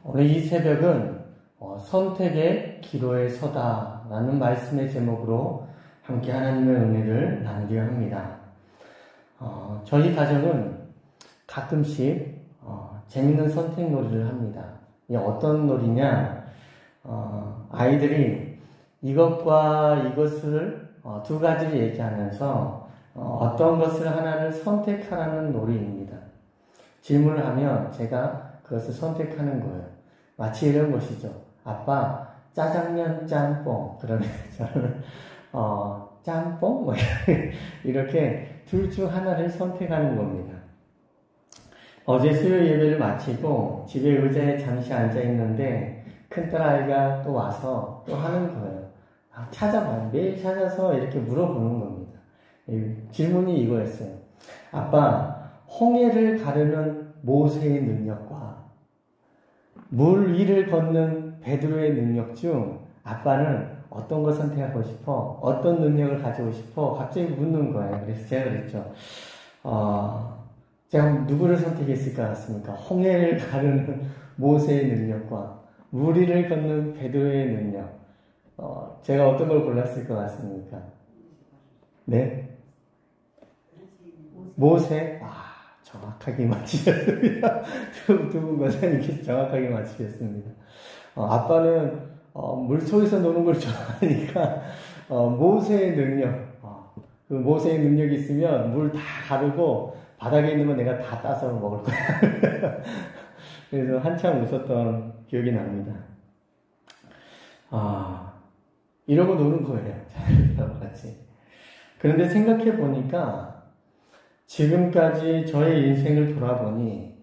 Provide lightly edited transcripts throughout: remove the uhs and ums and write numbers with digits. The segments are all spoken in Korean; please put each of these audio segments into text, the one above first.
오늘 이 새벽은 선택의 기로에 서다 라는 말씀의 제목으로 함께 하나님의 은혜를 나누려 합니다. 저희 가정은 가끔씩 재밌는 선택 놀이를 합니다. 어떤 놀이냐, 아이들이 이것과 이것을 두 가지를 얘기하면서 어떤 것을 하나를 선택하라는 놀이입니다. 질문을 하면 제가 그것을 선택하는 거예요. 마치 이런 것이죠. 아빠, 짜장면 짬뽕. 그러면 저는 짬뽕? 뭐 이렇게 둘 중 하나를 선택하는 겁니다. 어제 수요 예배를 마치고 집에 의자에 잠시 앉아 있는데 큰딸아이가 또 와서 또 하는 거예요. 찾아봐요. 매일 찾아서 이렇게 물어보는 겁니다. 질문이 이거였어요. 아빠, 홍해를 가르는 모세의 능력과 물 위를 걷는 베드로의 능력 중 아빠는 어떤 거 선택하고 싶어? 어떤 능력을 가지고 싶어? 갑자기 묻는 거예요. 그래서 제가 그랬죠. 제가 누구를 선택했을 것 같습니까? 홍해를 가르는 모세의 능력과 물 위를 걷는 베드로의 능력. 제가 어떤 걸 골랐을 것 같습니까? 네? 모세? 정확하게 맞히셨습니다. 두 분 권사님께서 정확하게 맞히셨습니다. 아빠는 물속에서 노는 걸 좋아하니까 모세의 능력, 그 모세의 능력이 있으면 물 다 가르고 바닥에 있는 거 내가 다 따서 먹을 거야. 그래서 한참 웃었던 기억이 납니다. 이러고 노는 거예요. 자녀들하고 같이. 그런데 생각해 보니까 지금까지 저의 인생을 돌아보니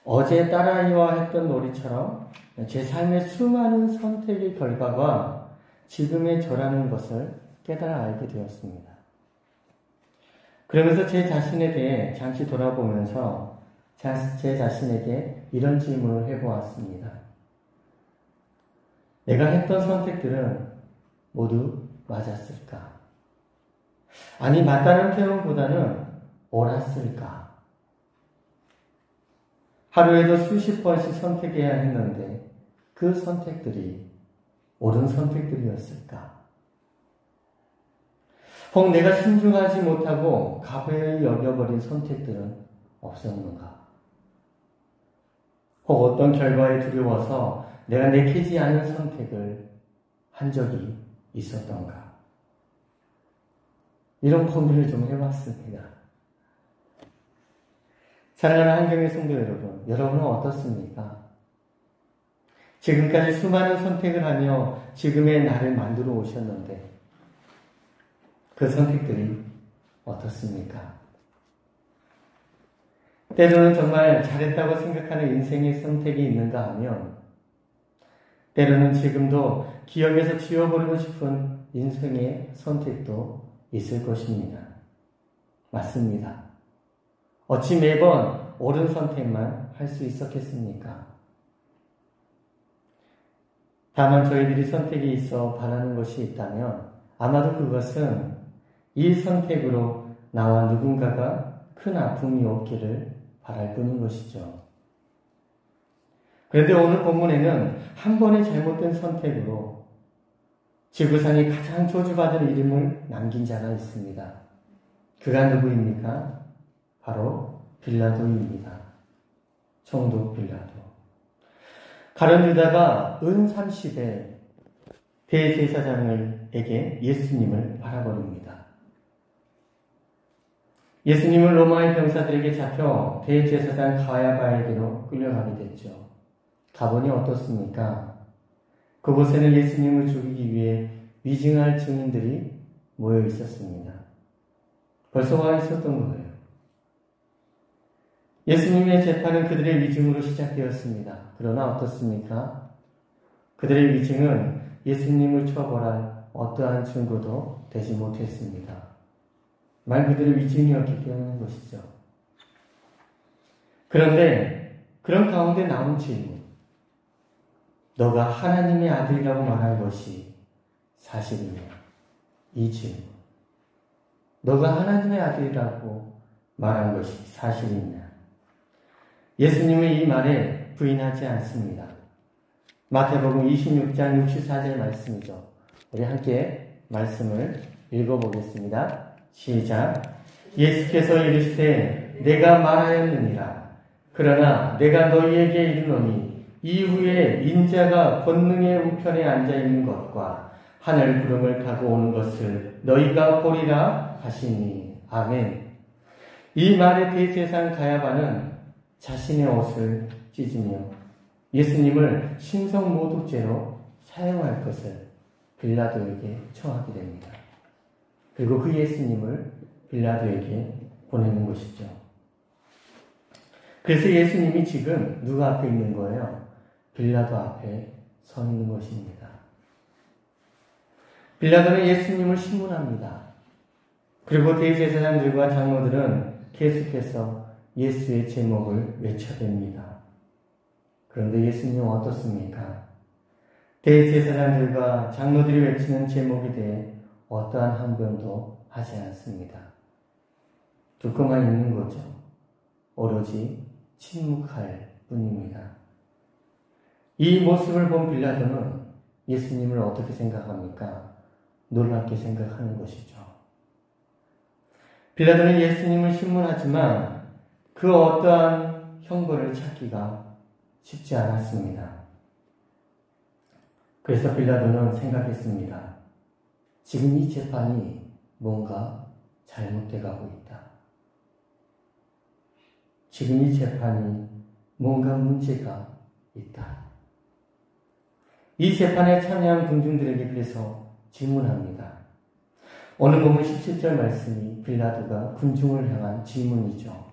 어제 딸아이와 했던 놀이처럼 제 삶의 수많은 선택의 결과가 지금의 저라는 것을 깨달아 알게 되었습니다. 그러면서 제 자신에 대해 잠시 돌아보면서 제 자신에게 이런 질문을 해보았습니다. 내가 했던 선택들은 모두 맞았을까? 아니, 맞다는 표현보다는 옳았을까? 하루에도 수십 번씩 선택해야 했는데 그 선택들이 옳은 선택들이었을까? 혹 내가 신중하지 못하고 가벼이 여겨버린 선택들은 없었는가? 혹 어떤 결과에 두려워서 내가 내키지 않은 선택을 한 적이 있었던가? 이런 고민을 좀 해봤습니다. 사랑하는 한경의 성도 여러분, 여러분은 어떻습니까? 지금까지 수많은 선택을 하며 지금의 나를 만들어 오셨는데 그 선택들이 어떻습니까? 때로는 정말 잘했다고 생각하는 인생의 선택이 있는가 하면 때로는 지금도 기억에서 지워버리고 싶은 인생의 선택도 있을 것입니다. 맞습니다. 어찌 매번 옳은 선택만 할 수 있었겠습니까? 다만 저희들이 선택이 있어 바라는 것이 있다면 아마도 그것은 이 선택으로 나와 누군가가 큰 아픔이 없기를 바랄 뿐인 것이죠. 그런데 오늘 본문에는 한 번의 잘못된 선택으로 지구상에 가장 저주받은 이름을 남긴 자가 있습니다. 그가 누구입니까? 바로 빌라도입니다. 총독 빌라도. 가룟 유다가 은 30에 대제사장에게 예수님을 팔아버립니다. 예수님은 로마의 병사들에게 잡혀 대제사장 가야바에게로 끌려가게 됐죠. 가보니 어떻습니까? 그곳에는 예수님을 죽이기 위해 위증할 증인들이 모여 있었습니다. 벌써 와 있었던 거예요. 예수님의 재판은 그들의 위증으로 시작되었습니다. 그러나 어떻습니까? 그들의 위증은 예수님을 처벌할 어떠한 증거도 되지 못했습니다. 말 그대로 위증이었기 때문인 것이죠. 그런데 그런 가운데 나온 질문, 너가 하나님의 아들이라고 말할 것이 사실이냐? 이 질문, 너가 하나님의 아들이라고 말한 것이 사실이냐? 예수님의 이 말에 부인하지 않습니다. 마태복음 26장 64절 말씀이죠. 우리 함께 말씀을 읽어보겠습니다. 시작. 예수께서 이르시되 내가 말하였느니라. 그러나 내가 너희에게 이르노니 이후에 인자가 권능의 우편에 앉아있는 것과 하늘 구름을 타고 오는 것을 너희가 보리라 하시니. 아멘. 이 말에 대제사장 가야바는 자신의 옷을 찢으며 예수님을 신성모독죄로 사용할 것을 빌라도에게 청하게 됩니다. 그리고 그 예수님을 빌라도에게 보내는 것이죠. 그래서 예수님이 지금 누구 앞에 있는 거예요? 빌라도 앞에 서 있는 것입니다. 빌라도는 예수님을 신문합니다. 그리고 대제사장들과 장로들은 계속해서 예수의 제목을 외쳐댑니다. 그런데 예수님은 어떻습니까? 대제사장들과 장로들이 외치는 제목에 대해 어떠한 항변도 하지 않습니다. 듣고만 있는 거죠. 오로지 침묵할 뿐입니다. 이 모습을 본 빌라도는 예수님을 어떻게 생각합니까? 놀랍게 생각하는 것이죠. 빌라도는 예수님을 신문하지만 그 어떠한 형벌을 찾기가 쉽지 않았습니다. 그래서 빌라도는 생각했습니다. 지금 이 재판이 뭔가 잘못돼 가고 있다. 지금 이 재판이 뭔가 문제가 있다. 이 재판에 참여한 군중들에게 그래서 질문합니다. 오늘 본문 17절 말씀이 빌라도가 군중을 향한 질문이죠.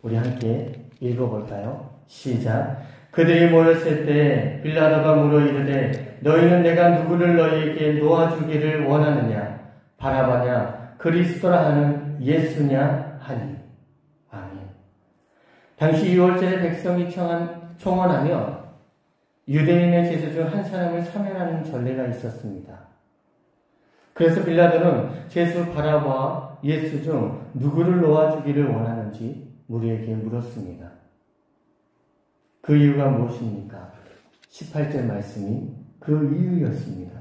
우리 함께 읽어볼까요? 시작. 그들이 모였을 때 빌라도가 물어 이르되 너희는 내가 누구를 너희에게 놓아주기를 원하느냐? 바라바냐? 그리스도라 하는 예수냐? 하니. 아멘. 당시 6월절에 백성이 청원하며 유대인의 제사 중 한 사람을 사면하는 전례가 있었습니다. 그래서 빌라도는 제수 바라바와 예수 중 누구를 놓아주기를 원하는지 무리에게 물었습니다. 그 이유가 무엇입니까? 18절 말씀이 그 이유였습니다.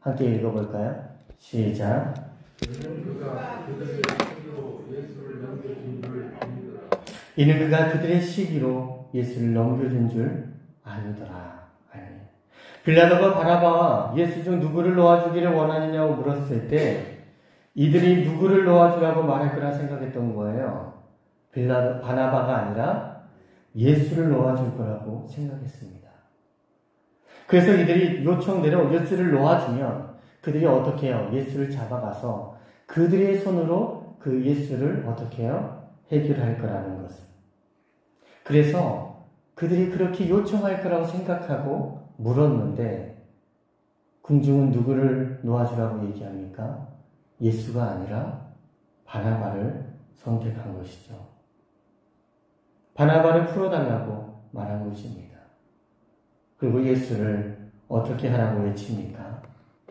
함께 읽어볼까요? 시작. 이는 그가 그들의 시기로 예수를 넘겨준 줄 아니더라. 빌라도가 바라바와 예수 중 누구를 놓아주기를 원하느냐고 물었을 때 이들이 누구를 놓아주라고 말할 거라 생각했던 거예요. 바나바가 아니라 예수를 놓아줄 거라고 생각했습니다. 그래서 이들이 요청대로 예수를 놓아주면 그들이 어떻게 해요? 예수를 잡아가서 그들의 손으로 그 예수를 어떻게 해요? 해결할 거라는 것을. 그래서 그들이 그렇게 요청할 거라고 생각하고 물었는데 군중은 누구를 놓아주라고 얘기합니까? 예수가 아니라 바나바를 선택한 것이죠. 바나바를 풀어달라고 말한 것입니다. 그리고 예수를 어떻게 하라고 외칩니까?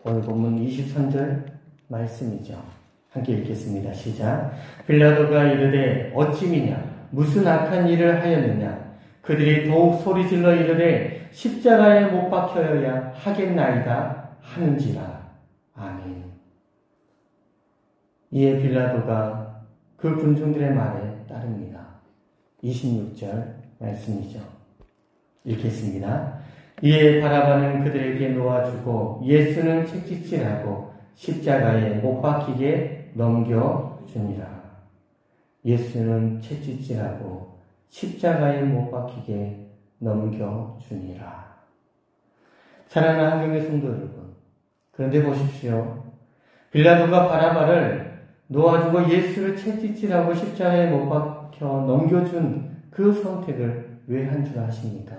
오늘 본문 23절 말씀이죠. 함께 읽겠습니다. 시작. 빌라도가 이르되 어찌미냐? 무슨 악한 일을 하였느냐? 그들이 더욱 소리질러 이르되 십자가에 못 박혀야 하겠나이다 하는지라. 아멘. 이에 빌라도가 그 군중들의 말에 따릅니다. 26절 말씀이죠. 읽겠습니다. 이에 바라바는 그들에게 놓아주고 예수는 채찍질하고 십자가에 못 박히게 넘겨주니라. 예수는 채찍질하고 십자가에 못 박히게 넘겨주니라. 사랑하는 한경의 성도 여러분, 그런데 보십시오. 빌라도가 바라바를 놓아주고 예수를 채찍질하고 십자가에 못 박혀 넘겨준 그 선택을 왜 한 줄 아십니까?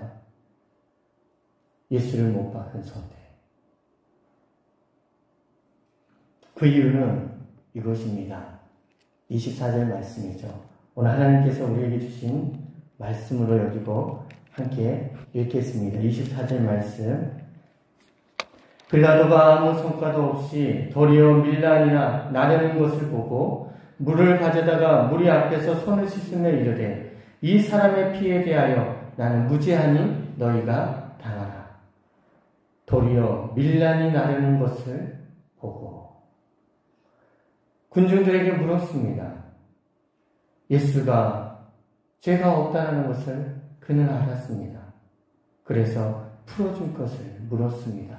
예수를 못 박은 선택. 그 이유는 이것입니다. 24절 말씀이죠. 오늘 하나님께서 우리에게 주신 말씀으로 여기고 함께 읽겠습니다. 24절 말씀. 빌라도가 아무 성과도 없이 도리어 밀란이나 나르는 것을 보고 물을 가져다가 무리 앞에서 손을 씻으며 이르되 이 사람의 피에 대하여 나는 무지하니 너희가 당하라. 도리어 밀란이 나르는 것을 보고 군중들에게 물었습니다. 예수가 죄가 없다는 것을 그는 알았습니다. 그래서 풀어줄 것을 물었습니다.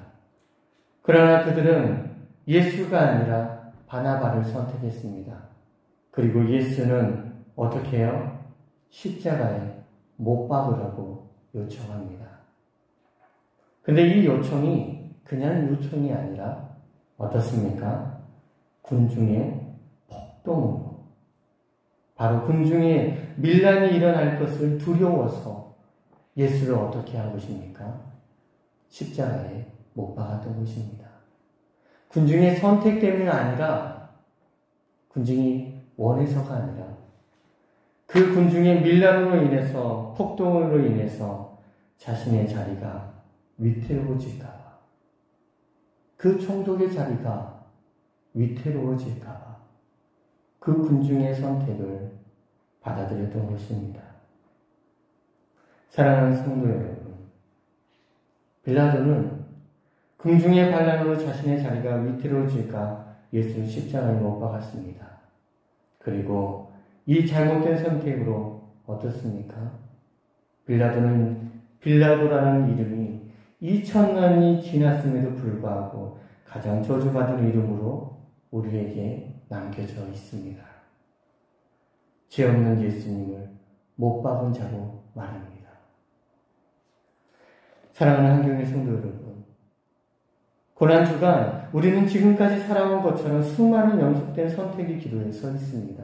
그러나 그들은 예수가 아니라 바나바를 선택했습니다. 그리고 예수는 어떻게 해요? 십자가에 못 박으라고 요청합니다. 근데 이 요청이 그냥 요청이 아니라 어떻습니까? 군중의 폭동으로, 바로 군중에 밀란이 일어날 것을 두려워서 예수를 어떻게 한 것입니까? 십자가에 못 박았던 것입니다. 군중의 선택 때문이 아니라, 군중이 원해서가 아니라 그 군중의 밀란으로 인해서, 폭동으로 인해서 자신의 자리가 위태로워질까봐, 그 총독의 자리가 위태로워질까봐 그 군중의 선택을 받아들였던 것입니다. 사랑하는 성도 여러분, 빌라도는 군중의 반란으로 자신의 자리가 위태로워질까 예수를 십자가에 못 박았습니다. 그리고 이 잘못된 선택으로 어떻습니까? 빌라도라는 이름이 2000년이 지났음에도 불구하고 가장 저주받은 이름으로 우리에게 남겨져 있습니다. 죄 없는 예수님을 못 박은 자로 말합니다. 사랑하는 한경의 성도 여러분, 고난주간 우리는 지금까지 살아온 것처럼 수많은 연속된 선택의 기로에 서 있습니다.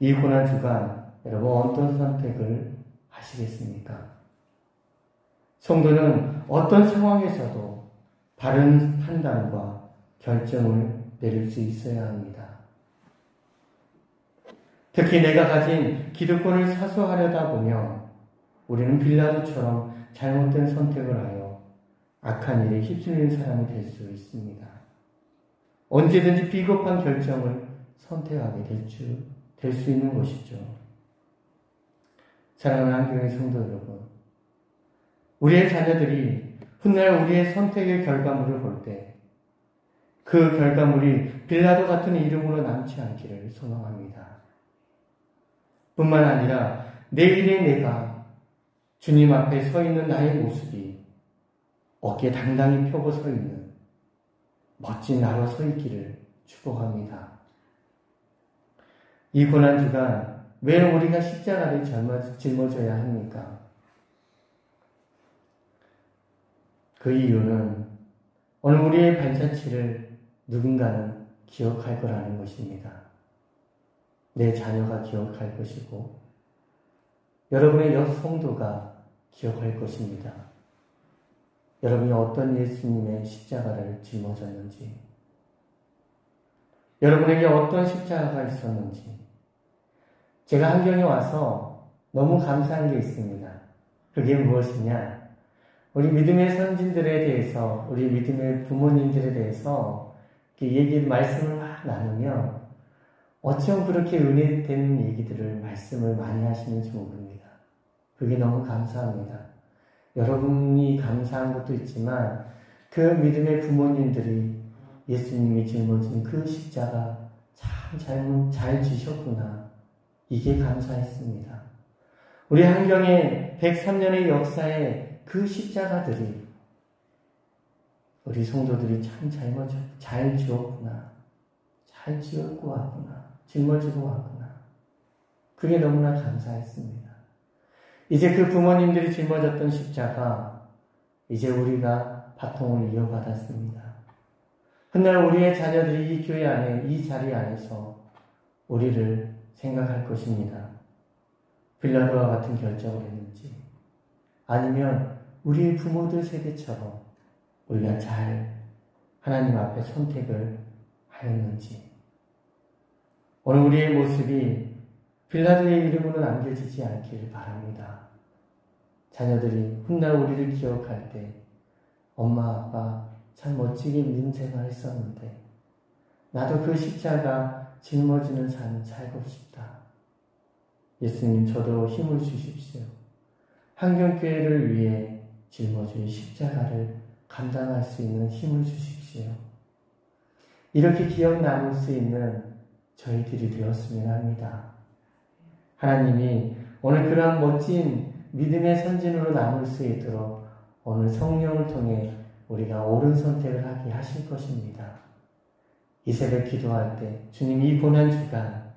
이 고난주간 여러분 어떤 선택을 하시겠습니까? 성도는 어떤 상황에서도 바른 판단과 결정을 내릴 수 있어야 합니다. 특히 내가 가진 기득권을 사수하려다 보면 우리는 빌라도처럼 잘못된 선택을 하여 악한 일에 휩쓸리는 사람이 될 수 있습니다. 언제든지 비겁한 결정을 선택하게 될 수 있는 것이죠. 사랑하는 한경의 성도 여러분, 우리의 자녀들이 훗날 우리의 선택의 결과물을 볼 때 그 결과물이 빌라도 같은 이름으로 남지 않기를 소망합니다. 뿐만 아니라 내일의 내가 주님 앞에 서 있는 나의 모습이 어깨 당당히 펴고 서 있는 멋진 나로 서 있기를 축복합니다. 이 고난주간 왜 우리가 십자가를 짊어져야 합니까? 그 이유는 오늘 우리의 발자취를 누군가는 기억할 거라는 것입니다. 내 자녀가 기억할 것이고 여러분의 옆 성도가 기억할 것입니다. 여러분이 어떤 예수님의 십자가를 짊어졌는지, 여러분에게 어떤 십자가가 있었는지. 제가 한경에 와서 너무 감사한 게 있습니다. 그게 무엇이냐? 우리 믿음의 선진들에 대해서, 우리 믿음의 부모님들에 대해서 말씀을 막 나누면 어쩜 그렇게 은혜된 얘기들을, 말씀을 많이 하시는지 모릅니다. 그게 너무 감사합니다. 여러분이 감사한 것도 있지만 그 믿음의 부모님들이 예수님이 짊어진 그 십자가 참 잘 지셨구나. 이게 감사했습니다. 우리 한경의 103년의 역사에 그 십자가들이 우리 성도들이 참 잘 지었구나. 잘 지었고 왔구나. 짊어지고 왔구나. 그게 너무나 감사했습니다. 이제 그 부모님들이 짊어졌던 십자가, 이제 우리가 바통을 이어받았습니다. 훗날 우리의 자녀들이 이 교회 안에, 이 자리 안에서 우리를 생각할 것입니다. 빌라도와 같은 결정을 했는지, 아니면 우리의 부모들 세대처럼 우리가 잘 하나님 앞에 선택을 하였는지. 오늘 우리의 모습이 빌라도의 이름으로 남겨지지 않기를 바랍니다. 자녀들이 훗날 우리를 기억할 때 엄마 아빠 참 멋지게 믿음 생활 했었는데 나도 그 십자가 짊어지는 삶을 살고 싶다. 예수님 저도 힘을 주십시오. 한경교회를 위해 짊어진 십자가를 감당할 수 있는 힘을 주십시오. 이렇게 기억 남을 수 있는 저희들이 되었으면 합니다. 하나님이 오늘 그러한 멋진 믿음의 선진으로 남을 수 있도록 오늘 성령을 통해 우리가 옳은 선택을 하게 하실 것입니다. 이 새벽 기도할 때 주님 이 고난주간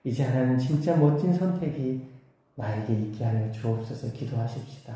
이제 하나님 진짜 멋진 선택이 나에게 있게 하여 주옵소서 기도하십시다.